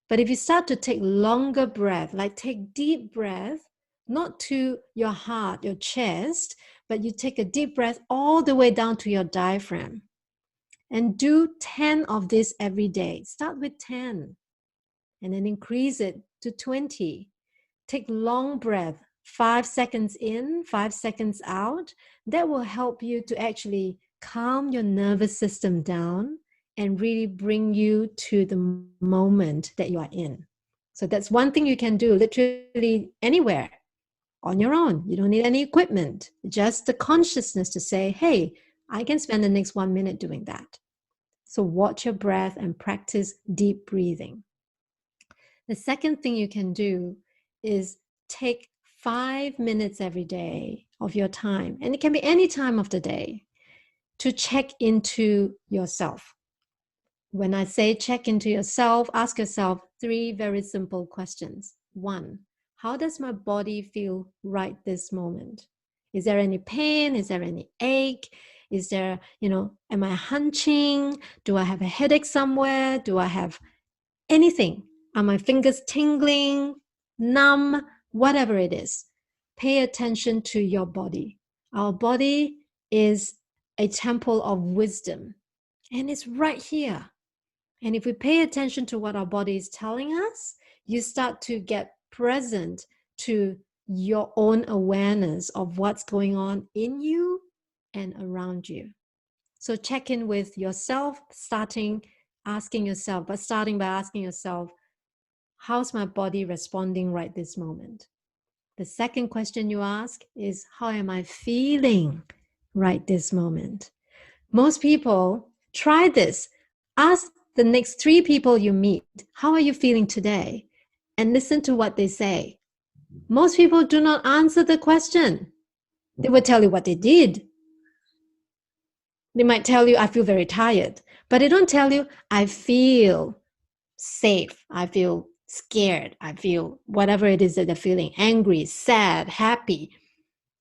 B: But if you start to take longer breath, like take deep breath, not to your heart, your chest, but you take a deep breath all the way down to your diaphragm. And do 10 of this every day. Start with 10 and then increase it to 20. Take long breath, 5 seconds in, 5 seconds out. That will help you to actually calm your nervous system down and really bring you to the moment that you are in. So that's one thing you can do literally anywhere on your own. You don't need any equipment, just the consciousness to say, hey, I can spend the next 1 minute doing that. So watch your breath and practice deep breathing. The second thing you can do is take 5 minutes every day of your time, and it can be any time of the day, to check into yourself. When I say check into yourself, ask yourself three very simple questions. One, how does my body feel right this moment? Is there any pain? Is there any ache? Is there, am I hunching? Do I have a headache somewhere? Do I have anything? Are my fingers tingling, numb, whatever it is? Pay attention to your body. Our body is a temple of wisdom, and it's right here. And if we pay attention to what our body is telling us, you start to get present to your own awareness of what's going on in you and around you. So check in with yourself, starting by asking yourself, how's my body responding right this moment? The second question you ask is, how am I feeling right this moment? Most people try this. Ask the next three people you meet, how are you feeling today? And listen to what they say. Most people do not answer the question. They will tell you what they did. They might tell you, I feel very tired, but they don't tell you, I feel safe. I feel scared. I feel whatever it is that they're feeling, angry, sad, happy.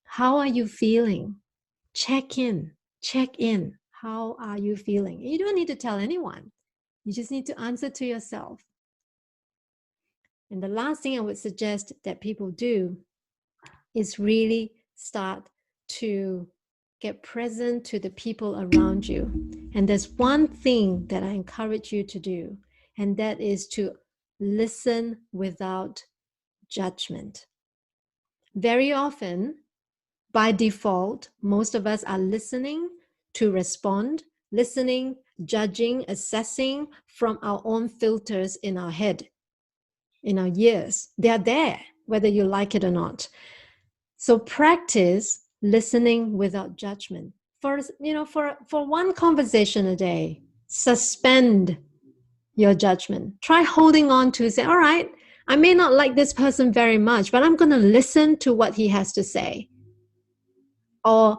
B: How are you feeling? Check in. Check in. How are you feeling? You don't need to tell anyone. You just need to answer to yourself. And the last thing I would suggest that people do is really start to get present to the people around you. And there's one thing that I encourage you to do, and that is to listen without judgment. Very often, by default, most of us are listening to respond, listening, judging, assessing from our own filters in our head, in our ears. They are there, whether you like it or not. So practice listening without judgment. For one conversation a day, suspend your judgment. Try holding on to say, all right, I may not like this person very much, but I'm going to listen to what he has to say. Or,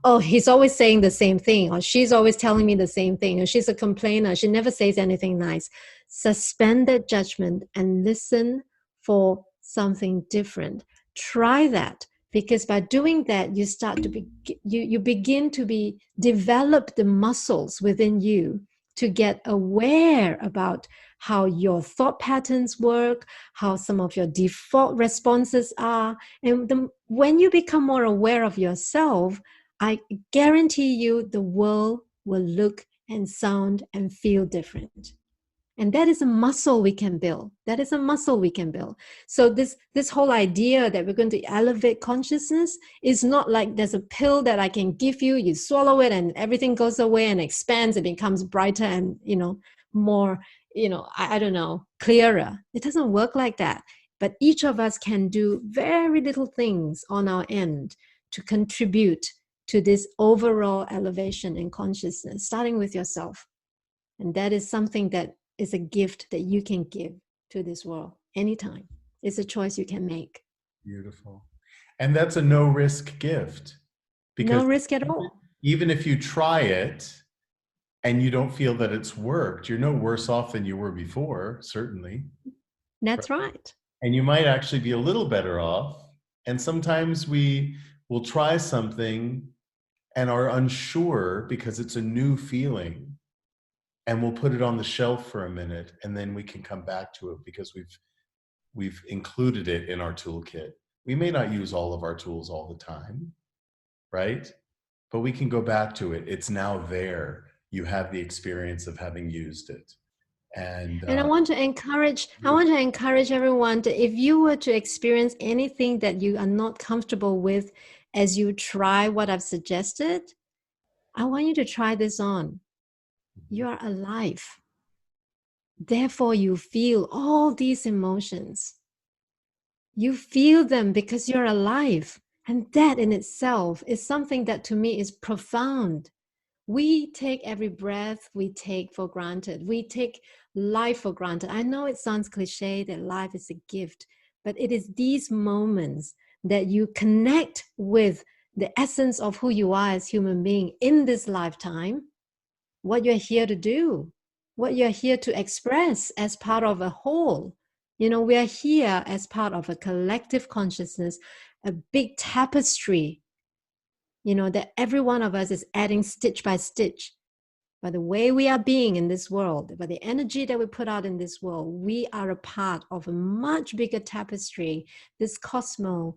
B: oh, he's always saying the same thing, or she's always telling me the same thing, or she's a complainer, she never says anything nice. Suspend that judgment and listen for something different. Try that, because by doing that, you start to be you begin to be develop the muscles within you to get aware about how your thought patterns work, how some of your default responses are. And when you become more aware of yourself, I guarantee you the world will look and sound and feel different. And that is a muscle we can build. That is a muscle we can build. So this whole idea that we're going to elevate consciousness is not like there's a pill that I can give you, you swallow it and everything goes away and expands, it becomes brighter and, more, I don't know, clearer. It doesn't work like that. But each of us can do very little things on our end to contribute to this overall elevation in consciousness, starting with yourself. And that is something that is a gift that you can give to this world anytime. It's a choice you can make.
A: Beautiful. And that's a no risk gift, because
B: No risk at all.
A: even if you try it and you don't feel that it's worked, you're no worse off than you were before, certainly.
B: That's right.
A: And you might actually be a little better off. And sometimes we will try something and are unsure because it's a new feeling, and we'll put it on the shelf for a minute, and then we can come back to it because we've included it in our toolkit. We may not use all of our tools all the time, right? But we can go back to it. It's now there. You have the experience of having used it. And
B: I want to encourage everyone that if you were to experience anything that you are not comfortable with as you try what I've suggested, I want you to try this on. You are alive. Therefore, you feel all these emotions. You feel them because you're alive. And that in itself is something that to me is profound. We take every breath we take for granted. We take life for granted. I know it sounds cliche that life is a gift, but it is these moments that you connect with the essence of who you are as human being in this lifetime, what you're here to do, what you're here to express as part of a whole. We are here as part of a collective consciousness, a big tapestry, that every one of us is adding stitch by stitch. By the way we are being in this world, by the energy that we put out in this world, we are a part of a much bigger tapestry, this cosmos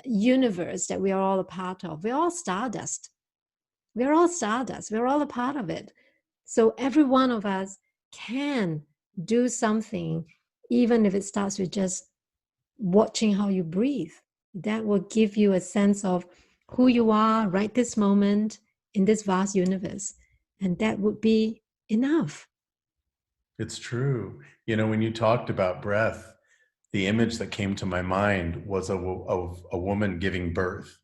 B: universe that we are all a part of. We're all stardust. We're all stardust. We're all a part of it. So every one of us can do something, even if it starts with just watching how you breathe. That will give you a sense of who you are right this moment in this vast universe. And that would be enough.
A: it's true. When you talked about breath, the image that came to my mind was of a woman giving birth,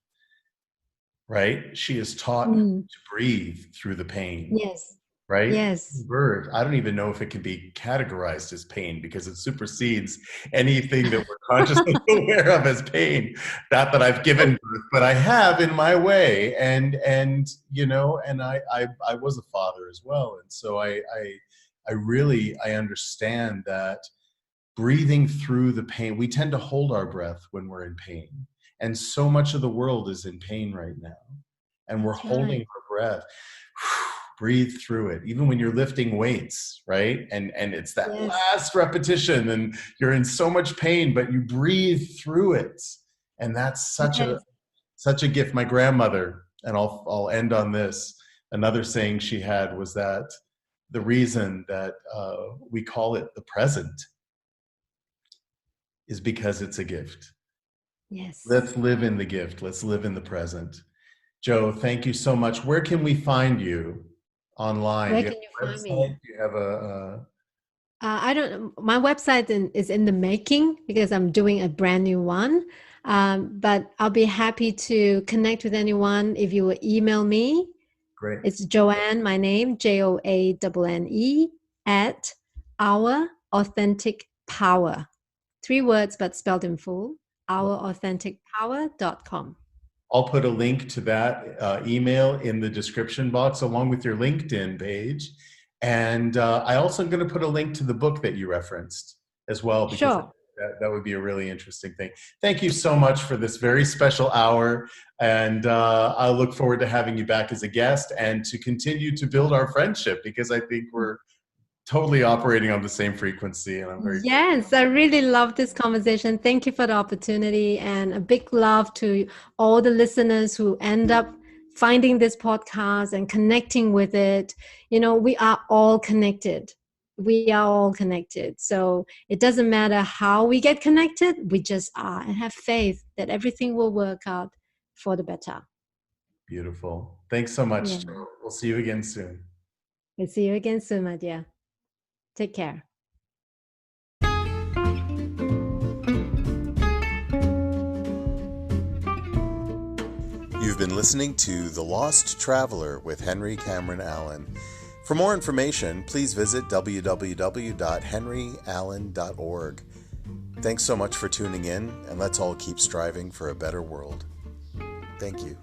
A: right? She is taught to breathe through the pain,
B: Yes.
A: right?
B: Yes.
A: Birth, I don't even know if it can be categorized as pain because it supersedes anything that we're consciously aware of as pain. Not that I've given birth, but I have in my way. And you know, and I was a father as well. And so I really I understand that breathing through the pain, we tend to hold our breath when we're in pain. And so much of the world is in pain right now. And we're
B: That's
A: holding
B: right.
A: our breath. Breathe through it, even when you're lifting weights, right? And it's that
B: Yes.
A: last repetition, and you're in so much pain, but you breathe through it. And that's
B: Yes.
A: such a gift. My grandmother, and I'll end on this. Another saying she had was that the reason that we call it the present is because it's a gift.
B: Yes.
A: Let's live in the gift. Let's live in the present. Joe, thank you so much. Where can we find you online?
B: Where
A: Do you
B: can you
A: have a
B: find
A: website?
B: me?
A: Do you have a
B: I don't. My website is in the making because I'm doing a brand new one. But I'll be happy to connect with anyone if you will email me.
A: great?
B: It's Joanne, my name, JOANNE at Our Authentic Power. 3 words, but spelled in full. OurAuthenticPower.com.
A: I'll put a link to that email in the description box along with your LinkedIn page. And I also am going to put a link to the book that you referenced as well, because
B: Sure.
A: that would be a really interesting thing. Thank you so much for this very special hour. And I look forward to having you back as a guest and to continue to build our friendship, because I think we're totally operating on the same frequency. And I'm very grateful.
B: Yes, I really love this conversation. Thank you for the opportunity, and a big love to all the listeners who end up finding this podcast and connecting with it. You know, we are all connected. We are all connected. So it doesn't matter how we get connected, we just are, and have faith that everything will work out for the better.
A: Beautiful. Thanks so much,
B: Yeah.
A: Joe. We'll see you again soon.
B: We'll see you again soon, my dear. Take care.
A: You've been listening to The Lost Traveler with Henry Cameron Allen. For more information, please visit www.henryallen.org. Thanks so much for tuning in, and let's all keep striving for a better world. Thank you.